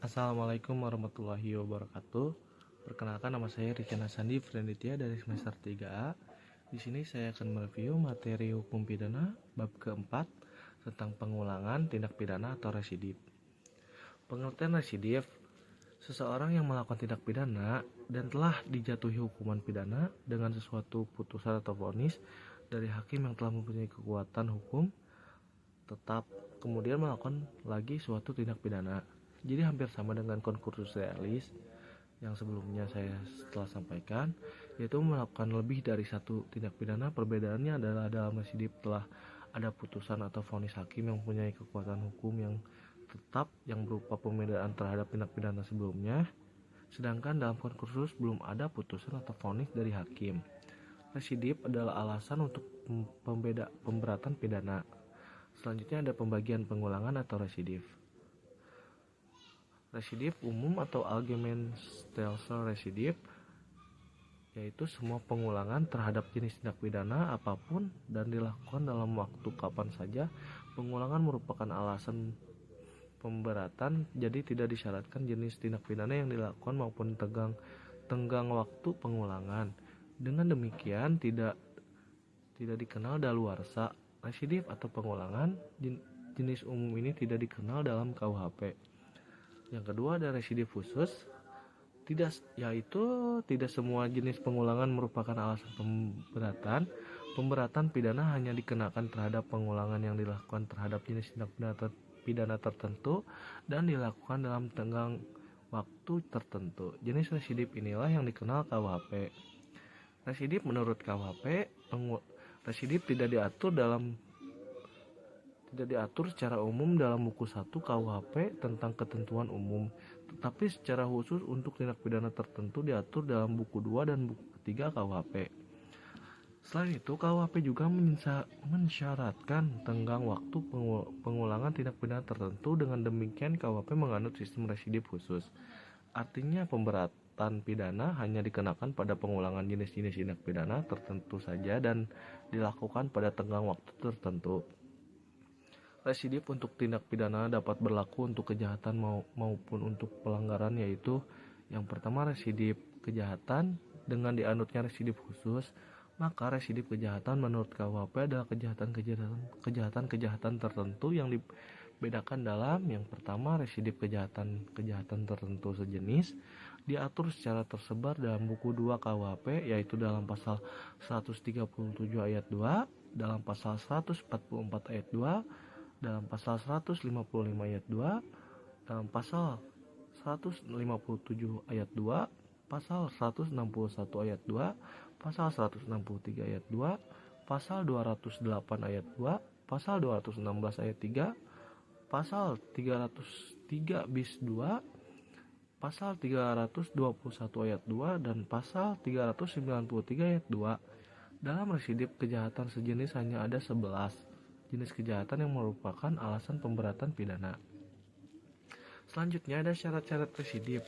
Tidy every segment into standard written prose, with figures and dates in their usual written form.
Assalamualaikum warahmatullahi wabarakatuh. Perkenalkan, nama saya Rican Sandi Frenditya dari semester 3A. Di sini saya akan mereview materi hukum pidana bab keempat tentang pengulangan tindak pidana atau residif. Pengertian residif: seseorang yang melakukan tindak pidana dan telah dijatuhi hukuman pidana dengan sesuatu putusan atau vonis dari hakim yang telah mempunyai kekuatan hukum tetap, kemudian melakukan lagi suatu tindak pidana. Jadi hampir sama dengan concursus realis yang sebelumnya saya telah sampaikan, yaitu melakukan lebih dari satu tindak pidana. Perbedaannya adalah dalam residif telah ada putusan atau vonis hakim yang mempunyai kekuatan hukum yang tetap yang berupa pembedaan terhadap tindak pidana sebelumnya, sedangkan dalam concursus belum ada putusan atau vonis dari hakim. Residif adalah alasan untuk pemberatan pidana. Selanjutnya ada pembagian pengulangan atau residif. Residif umum atau Allgemeinstelsel residif yaitu semua pengulangan terhadap jenis tindak pidana apapun dan dilakukan dalam waktu kapan saja. Pengulangan merupakan alasan pemberatan, jadi tidak disyaratkan jenis tindak pidana yang dilakukan maupun tenggang waktu pengulangan. Dengan demikian tidak dikenal daluarsa. Residif atau pengulangan jenis umum ini tidak dikenal dalam KUHP. Yang kedua ada residif khusus, yaitu tidak semua jenis pengulangan merupakan alasan pemberatan. Pemberatan pidana hanya dikenakan terhadap pengulangan yang dilakukan terhadap jenis tindak pidana tertentu dan dilakukan dalam tenggang waktu tertentu. Jenis residif inilah yang dikenal KUHP. Residif menurut KUHP, residif tidak diatur secara umum dalam buku 1 KUHP tentang ketentuan umum, tetapi secara khusus untuk tindak pidana tertentu diatur dalam buku 2 dan buku 3 KUHP. Selain itu, KUHP juga mensyaratkan tenggang waktu pengulangan tindak pidana tertentu. Dengan demikian, KUHP menganut sistem residif khusus. Artinya, pemberatan pidana hanya dikenakan pada pengulangan jenis-jenis tindak pidana tertentu saja dan dilakukan pada tenggang waktu tertentu. Residif untuk tindak pidana dapat berlaku untuk kejahatan maupun untuk pelanggaran, yaitu yang pertama residif kejahatan dengan dianutnya residif khusus. Maka residif kejahatan menurut KUHP adalah kejahatan tertentu yang dibedakan dalam yang pertama residif kejahatan tertentu sejenis diatur secara tersebar dalam buku 2 KUHP, yaitu dalam pasal 137 ayat 2, dalam pasal 144 ayat 2, dalam pasal 155 ayat 2, dalam pasal 157 ayat 2, pasal 161 ayat 2, pasal 163 ayat 2, pasal 208 ayat 2, pasal 216 ayat 3, pasal 303 bis 2, pasal 321 ayat 2, dan pasal 393 ayat 2. Dalam residif kejahatan sejenis hanya ada 11 jenis kejahatan yang merupakan alasan pemberatan pidana. Selanjutnya ada syarat-syarat residif.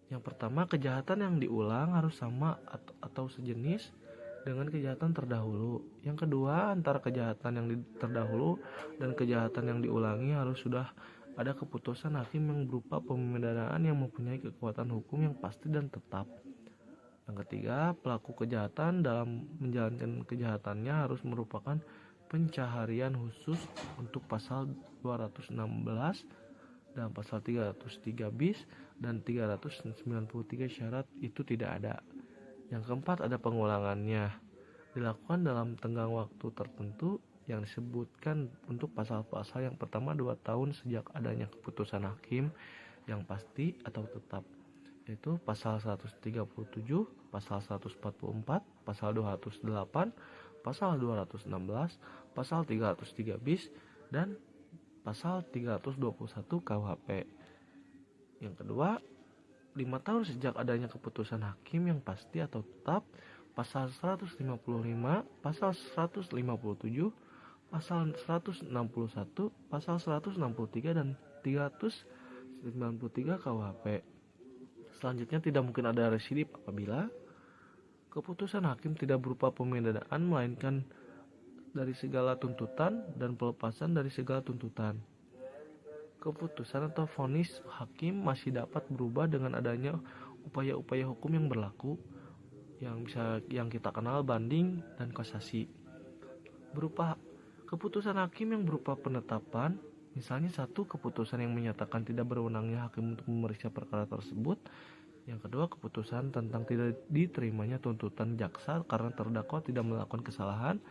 Yang pertama, kejahatan yang diulang harus sama atau sejenis dengan kejahatan terdahulu. Yang kedua, antara kejahatan yang terdahulu dan kejahatan yang diulangi harus sudah ada keputusan hakim yang berupa pemidanaan yang mempunyai kekuatan hukum yang pasti dan tetap. Yang ketiga, pelaku kejahatan dalam menjalankan kejahatannya harus merupakan pencaharian khusus untuk pasal 216 dalam pasal 303 bis dan 393 syarat itu tidak ada. Yang keempat ada pengulangannya dilakukan dalam tenggang waktu tertentu yang disebutkan untuk pasal-pasal. Yang pertama 2 tahun sejak adanya keputusan hakim yang pasti atau tetap, yaitu pasal 137, pasal 144, pasal 208, pasal 216, pasal 303 bis, dan pasal 321 KUHP. Yang kedua, 5 tahun sejak adanya keputusan hakim yang pasti atau tetap, pasal 155, pasal 157, pasal 161, pasal 163, dan 393 KUHP. Selanjutnya, tidak mungkin ada residif apabila keputusan hakim tidak berupa pemidanaan melainkan dari segala tuntutan dan pelepasan dari segala tuntutan. Keputusan atau vonis hakim masih dapat berubah dengan adanya upaya-upaya hukum yang berlaku yang kita kenal banding dan kasasi. Berupa keputusan hakim yang berupa penetapan, misalnya satu, keputusan yang menyatakan tidak berwenangnya hakim untuk memeriksa perkara tersebut. Yang kedua, keputusan tentang tidak diterimanya tuntutan jaksa karena terdakwa tidak melakukan kesalahan.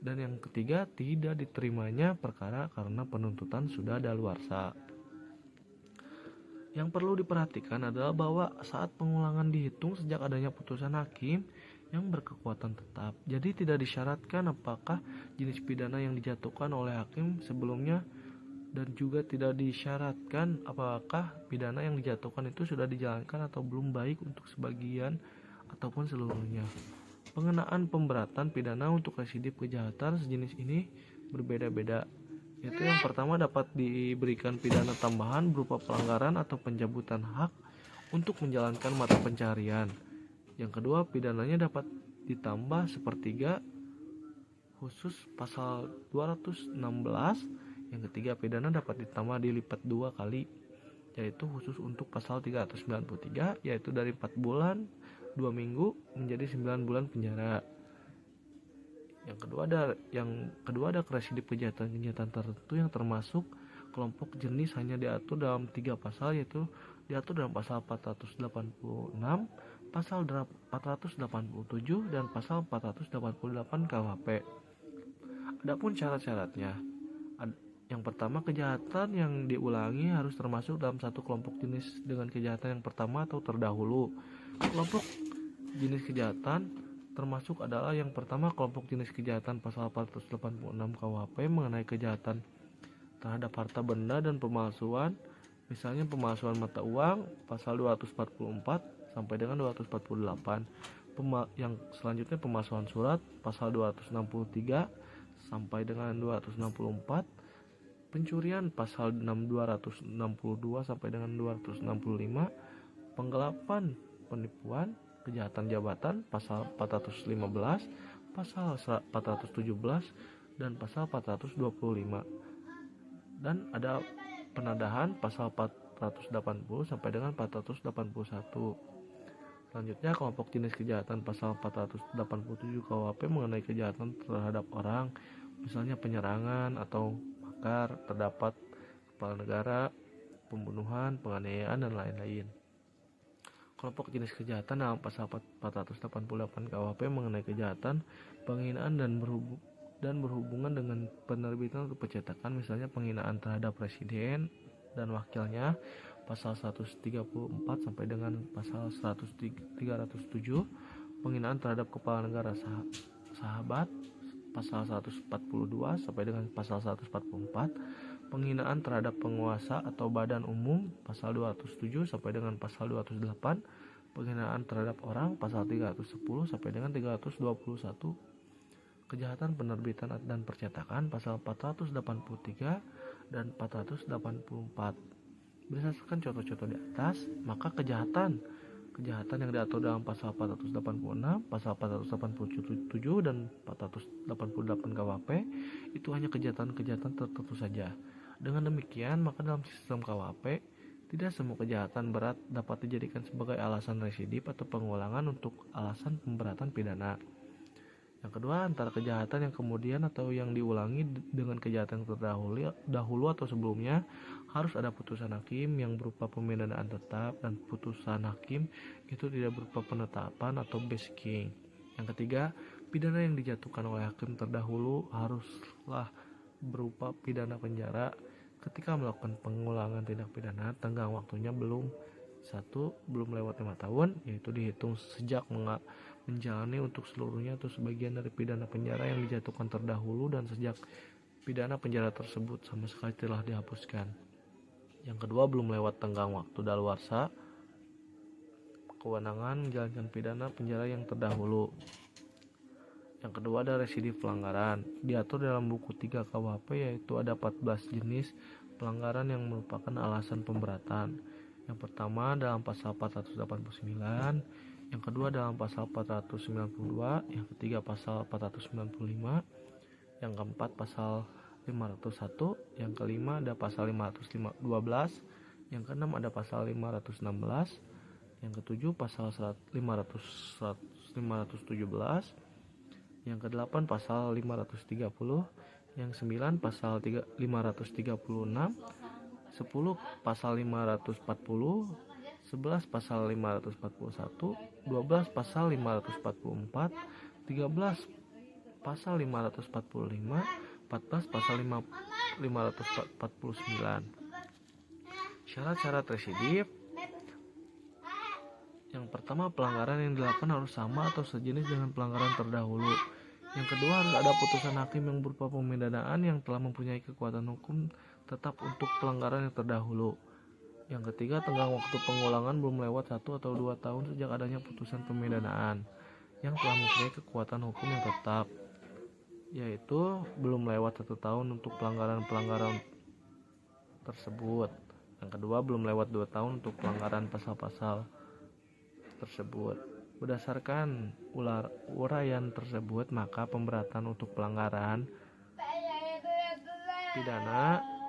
Dan yang ketiga, tidak diterimanya perkara karena penuntutan sudah daluarsa. Yang perlu diperhatikan adalah bahwa saat pengulangan dihitung sejak adanya putusan hakim yang berkekuatan tetap. Jadi tidak disyaratkan apakah jenis pidana yang dijatuhkan oleh hakim sebelumnya, dan juga tidak disyaratkan apakah pidana yang dijatuhkan itu sudah dijalankan atau belum, baik untuk sebagian ataupun seluruhnya. Pengenaan pemberatan pidana untuk residip kejahatan sejenis ini berbeda-beda, yaitu yang pertama dapat diberikan pidana tambahan berupa pelanggaran atau pencabutan hak untuk menjalankan mata pencaharian. Yang kedua, pidananya dapat ditambah sepertiga khusus pasal 216. Yang ketiga, pidana dapat ditambah dilipat 2 kali, yaitu khusus untuk pasal 393, yaitu dari 4 bulan 2 minggu menjadi 9 bulan penjara. Yang kedua ada residip kejahatan tertentu yang termasuk kelompok jenis hanya diatur dalam 3 pasal, yaitu diatur dalam pasal 486, pasal 487 dan pasal 488 KUHP. Adapun syarat-syaratnya, yang pertama, kejahatan yang diulangi harus termasuk dalam satu kelompok jenis dengan kejahatan yang pertama atau terdahulu. Kelompok jenis kejahatan termasuk adalah yang pertama, kelompok jenis kejahatan pasal 486 KUHP mengenai kejahatan terhadap harta benda dan pemalsuan, misalnya pemalsuan mata uang pasal 244 sampai dengan 248. Yang selanjutnya pemalsuan surat pasal 263 sampai dengan 264. Pencurian pasal 262 sampai dengan 265. Penggelapan, penipuan, kejahatan jabatan pasal 415, pasal 417 dan pasal 425. Dan ada penadahan pasal 480 sampai dengan 481. Selanjutnya, kelompok jenis kejahatan pasal 487 KUHP mengenai kejahatan terhadap orang, misalnya penyerangan atau makar terdapat kepala negara, pembunuhan, penganiayaan dan lain-lain. Kelompok jenis kejahatan dalam pasal 488 KUHP mengenai kejahatan penghinaan dan berhubungan dengan penerbitan atau percetakan, misalnya penghinaan terhadap presiden dan wakilnya pasal 134 sampai dengan pasal 307, penghinaan terhadap kepala negara sahabat pasal 142 sampai dengan pasal 144, penghinaan terhadap penguasa atau badan umum pasal 207 sampai dengan pasal 208, penghinaan terhadap orang pasal 310 sampai dengan 321, kejahatan penerbitan dan percetakan pasal 483 dan 484. Berdasarkan contoh-contoh di atas, maka kejahatan yang diatur dalam pasal 486, pasal 487 dan 488 KUHP itu hanya kejahatan-kejahatan tertentu saja. Dengan demikian, maka dalam sistem KUHP tidak semua kejahatan berat dapat dijadikan sebagai alasan residip atau pengulangan untuk alasan pemberatan pidana. Yang kedua, antara kejahatan yang kemudian atau yang diulangi dengan kejahatan yang terdahulu atau sebelumnya harus ada putusan hakim yang berupa pemindanaan tetap, dan putusan hakim itu tidak berupa penetapan atau basking. Yang ketiga, pidana yang dijatuhkan oleh hakim terdahulu haruslah berupa pidana penjara ketika melakukan pengulangan tindak pidana. Tenggang waktunya belum lewat 5 tahun, yaitu dihitung sejak menjalani untuk seluruhnya atau sebagian dari pidana penjara yang dijatuhkan terdahulu dan sejak pidana penjara tersebut sama sekali telah dihapuskan. Yang kedua, belum lewat tenggang waktu daluarsa kewenangan menjalankan pidana penjara yang terdahulu. Yang kedua, ada residiv pelanggaran. Diatur dalam buku 3 KUHP, yaitu ada 14 jenis pelanggaran yang merupakan alasan pemberatan. Yang pertama dalam pasal 489, yang kedua dalam pasal 492, yang ketiga pasal 495, yang keempat pasal 501, yang kelima ada pasal 512, yang keenam ada pasal 516, yang ketujuh pasal 517, yang kedelapan pasal 530, yang sembilan pasal 536, 10 pasal 540, 11 pasal 541, 12 pasal 544, 13 pasal 545, 14 pasal 549. Syarat-syarat residif. Yang pertama, pelanggaran yang dilakukan harus sama atau sejenis dengan pelanggaran terdahulu. Yang kedua, harus ada putusan hakim yang berupa pemidanaan yang telah mempunyai kekuatan hukum tetap untuk pelanggaran yang terdahulu. Yang ketiga, tenggang waktu pengulangan belum lewat 1 atau 2 tahun sejak adanya putusan pemidanaan yang telah mempunyai kekuatan hukum yang tetap, yaitu belum lewat 1 tahun untuk pelanggaran-pelanggaran tersebut. Yang kedua, belum lewat 2 tahun untuk pelanggaran pasal-pasal tersebut. Berdasarkan uraian tersebut, maka pemberatan untuk pelanggaran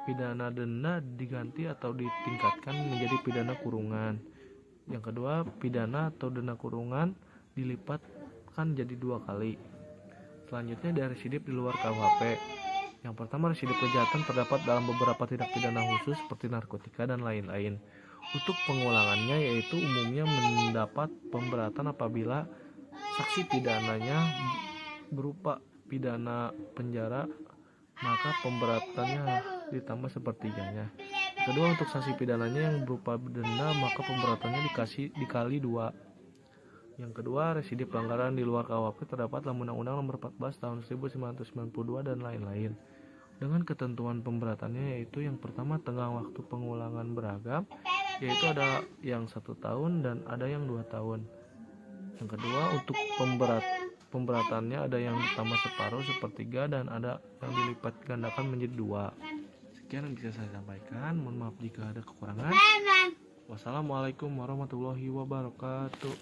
pidana denda diganti atau ditingkatkan menjadi pidana kurungan. Yang kedua, pidana atau denda kurungan dilipatkan jadi 2 kali. Selanjutnya, ada residip di luar KUHP. Yang pertama, residip kejahatan terdapat dalam beberapa tindak pidana khusus seperti narkotika dan lain-lain. Untuk pengulangannya, yaitu umumnya mendapat pemberatan apabila saksi pidananya berupa pidana penjara, maka pemberatannya ditambah sepertiganya. Kedua, untuk sanksi pidananya yang berupa denda, maka pemberatannya dikali 2. Yang kedua, residip pelanggaran di luar KUHP terdapat dalam Undang-Undang Nomor 14 Tahun 1992 dan lain-lain. Dengan ketentuan pemberatannya, yaitu yang pertama, tenggang waktu pengulangan beragam, yaitu ada yang 1 tahun dan ada yang 2 tahun. Yang kedua, untuk pemberatannya ada yang ditambah separuh, sepertiga, dan ada yang dilipat gandakan menjadi 2. Sekian yang bisa saya sampaikan. Mohon maaf jika ada kekurangan. Wassalamualaikum warahmatullahi wabarakatuh.